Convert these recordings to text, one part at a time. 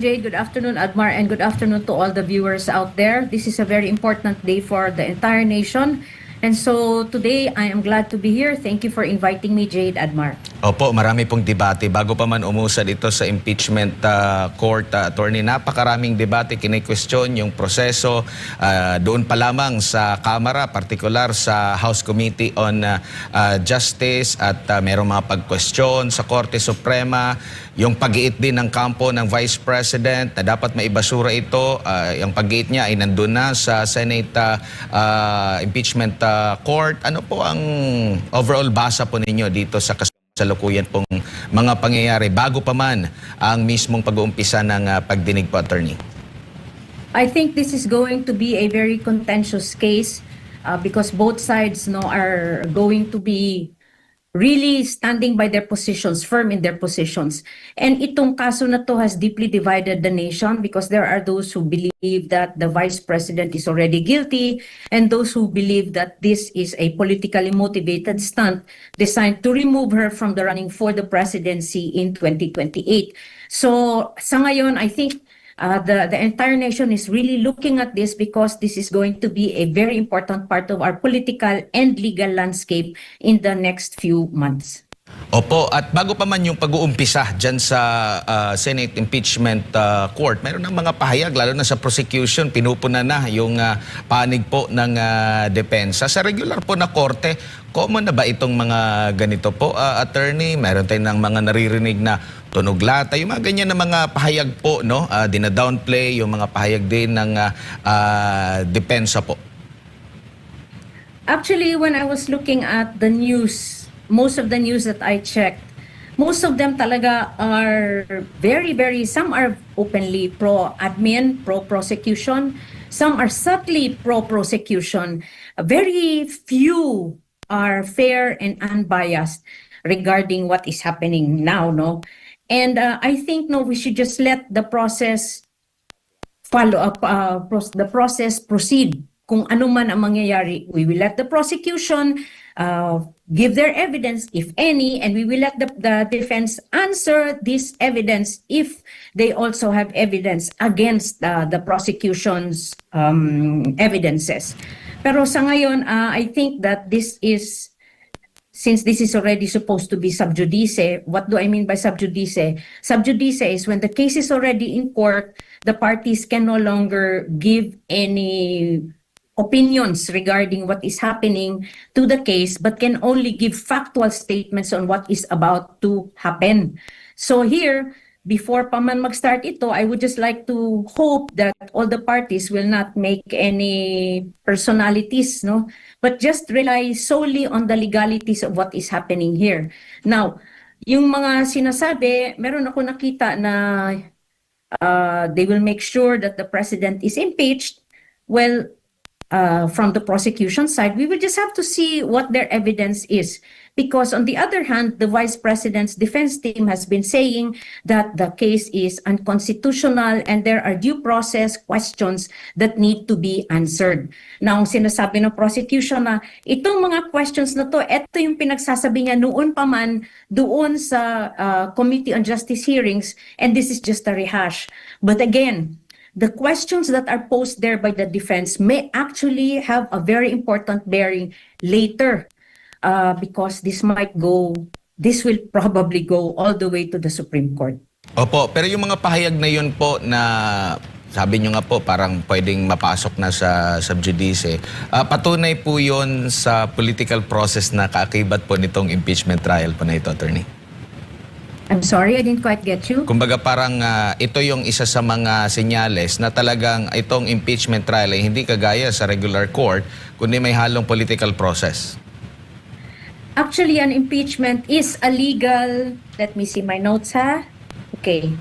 Jay, good afternoon, Admar, and good afternoon to all the viewers out there. This is a very important day for the entire nation. And so today, I am glad to be here. Thank you for inviting me, Jade, Admar. Opo, marami pong debate. Bago pa man umusad ito sa impeachment court, attorney, napakaraming debate, kine-question yung proseso doon pa lamang sa Kamara, partikular sa House Committee on Justice at merong mga pag-question sa Korte Suprema, yung pag-iit din ng kampo ng Vice President na dapat maibasura ito. Yung pag-iit niya ay nandun na sa Senate Impeachment Court. Ano po ang overall basa po ninyo dito sa kasalukuyan pong mga pangyayari bago pa man ang mismong pag-uumpisa ng pagdinig po, attorney? I think this is going to be a very contentious case because both sides are going to be really standing by their positions, firm in their positions. And itong kaso na to has deeply divided the nation because there are those who believe that the Vice President is already guilty and those who believe that this is a politically motivated stunt designed to remove her from the running for the presidency in 2028. So sa ngayon, I think the entire nation is really looking at this because this is going to be a very important part of our political and legal landscape in the next few months. Opo, at bago pa man yung pag-uumpisa dyan sa Senate Impeachment Court, mayroon ng mga pahayag, lalo na sa prosecution, pinupuna na yung panig po ng depensa. Sa regular po na korte, common na ba itong mga ganito po, attorney? Mayroon tayong ng mga naririnig na tunog lata, yung mga ganyan na mga pahayag po, no? Dina-downplay, yung mga pahayag din ng depensa po. Actually, when I was looking at the news, most of the news that I checked, most of them talaga are some are openly pro-admin, pro-prosecution. Some are subtly pro-prosecution. Very few are fair and unbiased regarding what is happening now, no? And I think, we should just let the process follow up, the process proceed. Kung ano man ang mangyayari, we will let the prosecution give their evidence, if any, and we will let the defense answer this evidence if they also have evidence against the prosecution's evidences. Pero sa ngayon, I think that since this is already supposed to be sub judice, what do I mean by sub judice? Sub judice is when the case is already in court, the parties can no longer give any opinions regarding what is happening to the case, but can only give factual statements on what is about to happen. So here, before pa man mag-start ito, I would just like to hope that all the parties will not make any personalities, but just rely solely on the legalities of what is happening here. Now, yung mga sinasabi, meron ako nakita na they will make sure that the president is impeached. Well, from the prosecution side, we will just have to see what their evidence is. Because on the other hand, the Vice President's defense team has been saying that the case is unconstitutional and there are due process questions that need to be answered. Now, ang sinasabi ng prosecution na itong mga questions na to, ito yung pinagsasabi niya noon pa man doon sa Committee on Justice hearings, and this is just a rehash. But again, the questions that are posed there by the defense may actually have a very important bearing later because this will probably go all the way to the Supreme Court. Opo, pero yung mga pahayag na yun po na sabi nyo nga po parang pwedeng mapasok na sa sub judice, patunay po yun sa political process na kaakibat po nitong impeachment trial po na ito, attorney? I'm sorry, I didn't quite get you. Kumbaga parang ito yung isa sa mga senyales na talagang itong impeachment trial ay hindi kagaya sa regular court, kundi may halong political process. Actually, an impeachment is a legal, let me see my notes Okay.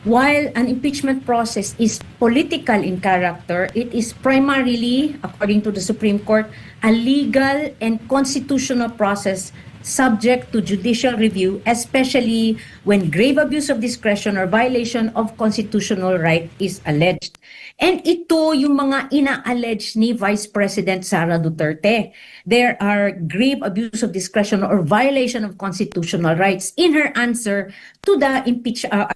While an impeachment process is political in character, it is primarily, according to the Supreme Court, a legal and constitutional process subject to judicial review, especially when grave abuse of discretion or violation of constitutional right is alleged. And ito yung mga ina-allege ni Vice President Sara Duterte. There are grave abuse of discretion or violation of constitutional rights in her answer to the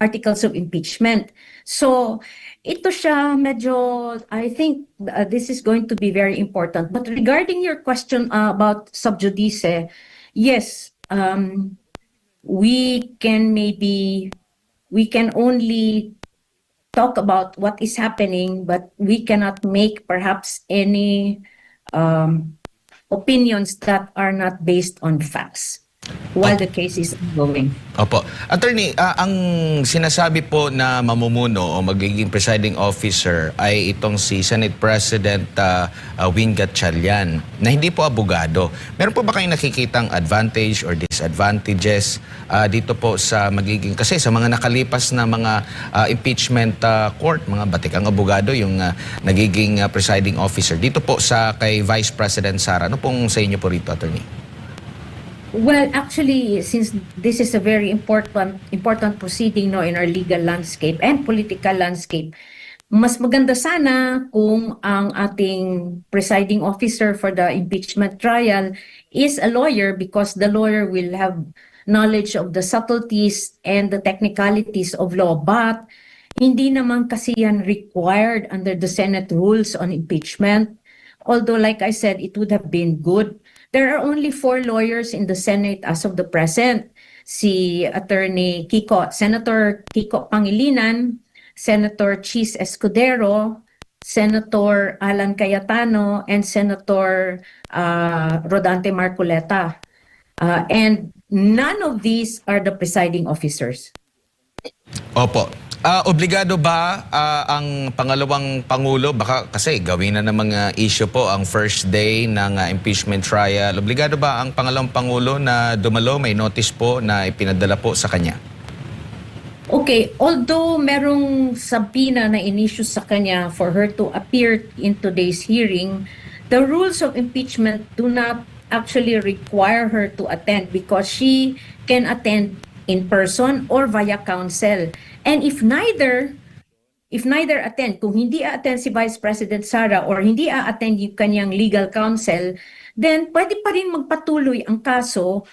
articles of impeachment. So, ito siya medyo, I think this is going to be very important. But regarding your question about sub judice, yes, we can only talk about what is happening, but we cannot make perhaps any opinions that are not based on facts while the case is ongoing. Opo. Attorney, ang sinasabi po na mamumuno o magiging presiding officer ay itong si Senate President Win Gatchalian na hindi po abogado. Meron po ba kayong nakikitang advantage or disadvantages dito po sa magiging, kasi sa mga nakalipas na mga impeachment court, mga batikang abogado yung nagiging presiding officer. Dito po sa kay Vice President Sara, ano pong sa inyo po rito, Attorney? Well, actually, since this is a very important proceeding in our legal landscape and political landscape, mas maganda sana kung ang ating presiding officer for the impeachment trial is a lawyer, because the lawyer will have knowledge of the subtleties and the technicalities of law. But hindi naman kasi yan required under the Senate rules on impeachment. Although, like I said, it would have been good. There are only 4 lawyers in the Senate as of the present. Si Senator Kiko Pangilinan, Senator Chis Escudero, Senator Alan Cayetano, and Senator Rodante Marcoleta. And none of these are the presiding officers. Opo. Obligado ba ang pangalawang Pangulo, baka kasi gawin na ng mga issue po ang first day ng impeachment trial, obligado ba ang pangalawang Pangulo na dumalo, may notice po na ipinadala po sa kanya? Okay, although merong subpoena na in-issue sa kanya for her to appear in today's hearing, the rules of impeachment do not actually require her to attend, because she can attend in person or via counsel. And if neither attend, kung hindi attend si Vice President Sara or hindi attend yung kanyang legal counsel, then pwede pa rin magpatuloy ang kaso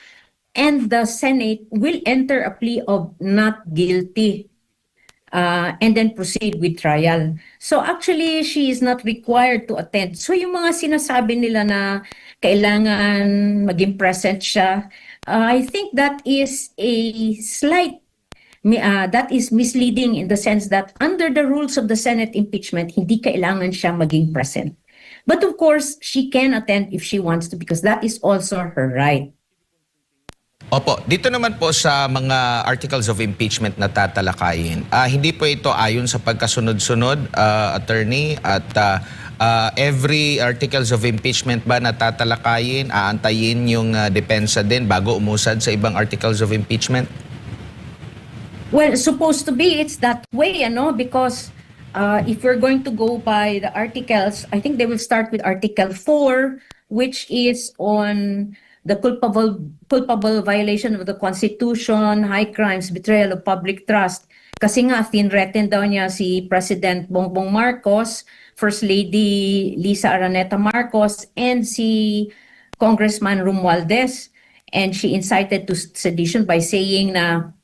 and the Senate will enter a plea of not guilty and then proceed with trial. So actually, she is not required to attend. So yung mga sinasabi nila na kailangan maging present siya, I think that is that is misleading in the sense that under the rules of the Senate impeachment, hindi kailangan siya maging present. But of course, she can attend if she wants to, because that is also her right. Opo, dito naman po sa mga articles of impeachment na tatalakayin, hindi po ito ayon sa pagkasunod-sunod, attorney, at every articles of impeachment ba na tatalakayin, aantayin yung depensa din bago umusad sa ibang articles of impeachment? Well, supposed to be, it's that way, because if we're going to go by the articles, I think they will start with Article 4, which is on the culpable violation of the Constitution, high crimes, betrayal of public trust. Kasi nga, threatened daw niya si President Bongbong Marcos, First Lady Lisa Araneta Marcos, and si Congressman Romualdez. And she incited to sedition by saying na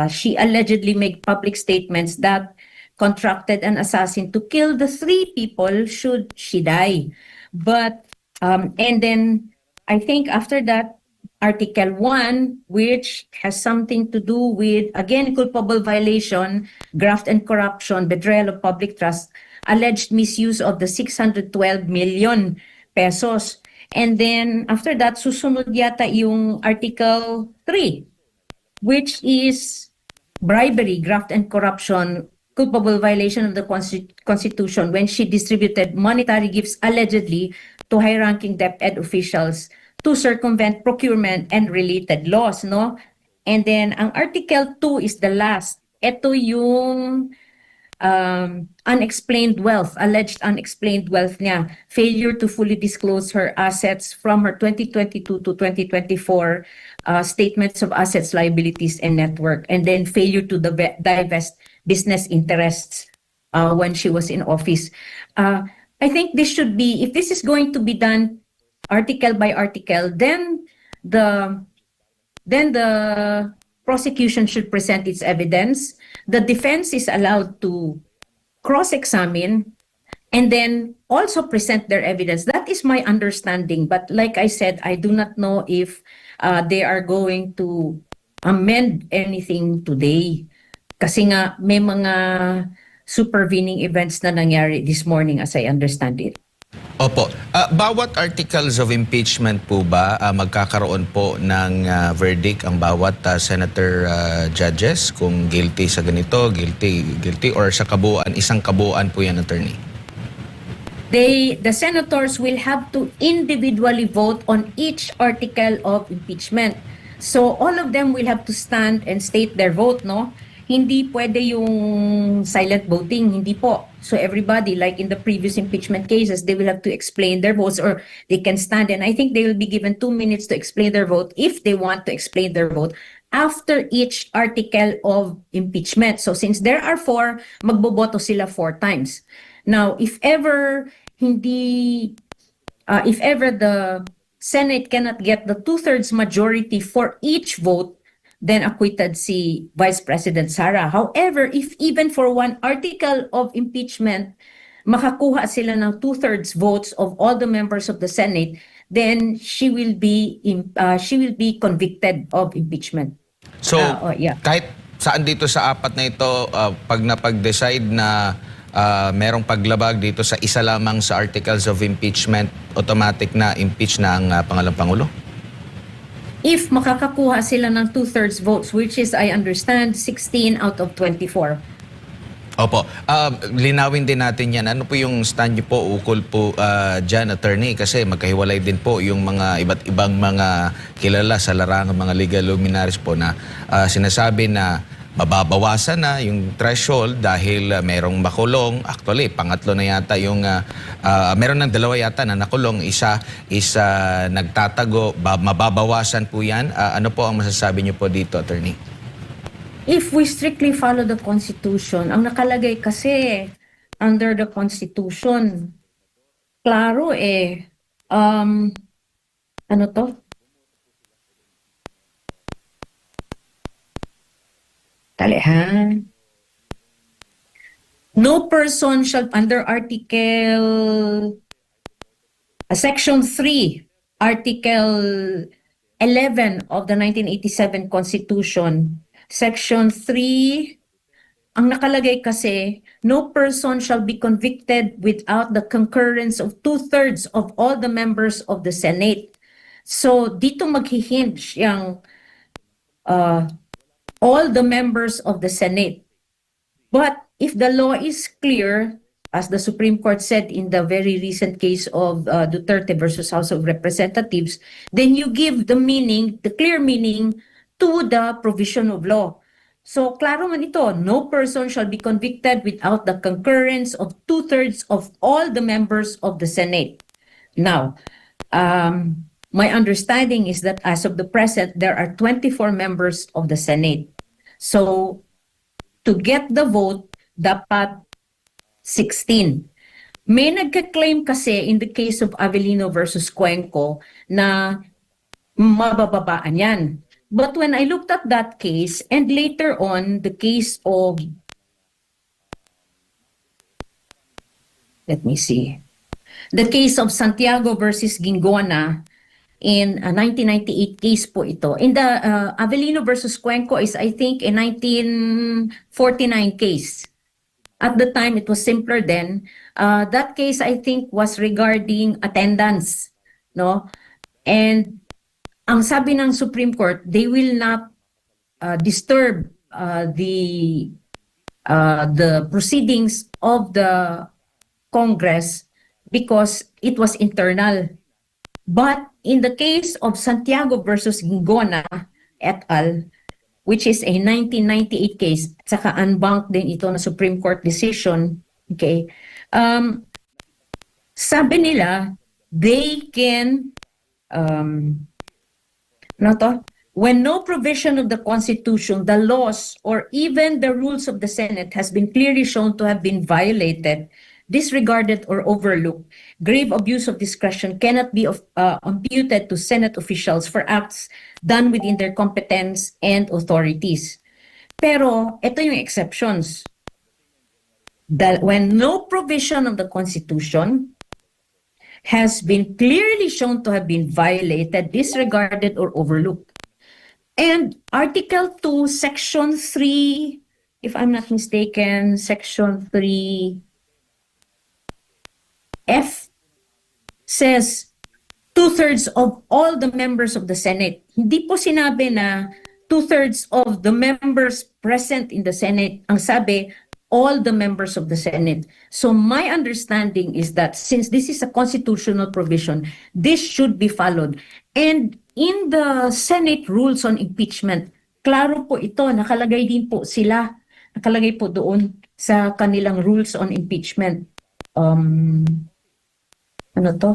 she allegedly made public statements that contracted an assassin to kill the 3 people should she die. But, and then I think after that, Article 1, which has something to do with, again, culpable violation, graft and corruption, betrayal of public trust, alleged misuse of the 612 million pesos. And then after that, susunod yata yung Article 3, which is bribery, graft and corruption, culpable violation of the Constitution when she distributed monetary gifts allegedly to high-ranking DepEd officials to circumvent procurement and related laws, no? And then ang Article 2 is the last. Ito yung unexplained wealth, alleged unexplained wealth niya, failure to fully disclose her assets from her 2022 to 2024 statements of assets, liabilities, and net worth, and then failure to divest business interests when she was in office. I think this should be, if this is going to be done article by article, then the prosecution should present its evidence. The defense is allowed to cross-examine and then also present their evidence. That is my understanding. But like I said, I do not know if they are going to amend anything today. Kasi nga may mga supervening events na nangyari this morning as I understand it. Opo. Bawat articles of impeachment po ba magkakaroon po ng verdict ang bawat senator judges kung guilty sa ganito, guilty or sa kabuuan, isang kabuuan po yan, attorney? The senators will have to individually vote on each article of impeachment. So all of them will have to stand and state their vote, no? Hindi pwede yung silent voting, hindi po. So everybody, like in the previous impeachment cases, they will have to explain their votes or they can stand, and I think they will be given 2 minutes to explain their vote if they want to explain their vote after each article of impeachment. So since there are 4, magboboto sila 4 times. Now, if ever the Senate cannot get the 2/3 majority for each vote, then acquitted si Vice President Sara. However, if even for one article of impeachment, makakuha sila ng 2/3 votes of all the members of the Senate, then she will be convicted of impeachment. So, yeah. kahit saan dito sa 4 na ito, pag napag-decide na merong paglabag dito sa isa lamang sa articles of impeachment, automatic na impeach na ang pangalawang Pangulo? If makakakuha sila ng 2/3 votes, which is, I understand, 16 out of 24. Opo. Linawin din natin yan. Ano po yung stand niyo po ukol po dyan, attorney? Kasi magkahiwalay din po yung mga iba't ibang mga kilala sa larangan, mga legal luminaries po na sinasabi na mababawasan na yung threshold dahil merong makulong. Actually, pangatlo na yata yung meron ng 2 yata na nakulong, isa nagtatago, mababawasan po yan. Ano po ang masasabi niyo po dito, attorney? If we strictly follow the Constitution, ang nakalagay kasi under the Constitution, klaro ano to? Talihan. No person shall, under Section 3, Article 11 of the 1987 Constitution, Section 3, ang nakalagay kasi, no person shall be convicted without the concurrence of 2/3 of all the members of the Senate. So, dito maghihinge yung all the members of the Senate. But if the law is clear, as the Supreme Court said in the very recent case of Duterte versus House of Representatives, then you give the meaning, the clear meaning to the provision of law. So, klaro man ito, no person shall be convicted without the concurrence of 2/3 of all the members of the Senate. Now, my understanding is that as of the present, there are 24 members of the Senate. So, to get the vote, dapat 16. May nagka-claim kasi in the case of Avellino versus Cuenco na mabababaan yan. But when I looked at that case, and later on, the case of, let me see, the case of Santiago versus Gingoana, in a 1998 case po ito. In the Avellino versus Cuenco is, I think, a 1949 case. At the time, it was simpler then. That case, I think, was regarding attendance, no? And ang sabi ng Supreme Court, they will not disturb the proceedings of the Congress because it was internal. But in the case of Santiago versus Gingoana et al., which is a 1998 case, at saka unbanked din ito na Supreme Court decision, okay, sabi nila, they can, ano to? When no provision of the Constitution, the laws, or even the rules of the Senate has been clearly shown to have been violated, disregarded, or overlooked, grave abuse of discretion cannot be imputed to Senate officials for acts done within their competence and authorities. Pero ito yung exceptions. When no provision of the Constitution has been clearly shown to have been violated, disregarded, or overlooked. And Article 2, Section 3, if I'm not mistaken, Section 3F says 2/3 of all the members of the Senate. Hindi po sinabi na 2/3 of the members present in the Senate. Ang sabi, all the members of the Senate. So my understanding is that since this is a constitutional provision, this should be followed. And in the Senate rules on impeachment, klaro po ito, nakalagay din po sila, nakalagay po doon sa kanilang rules on impeachment. Ano to?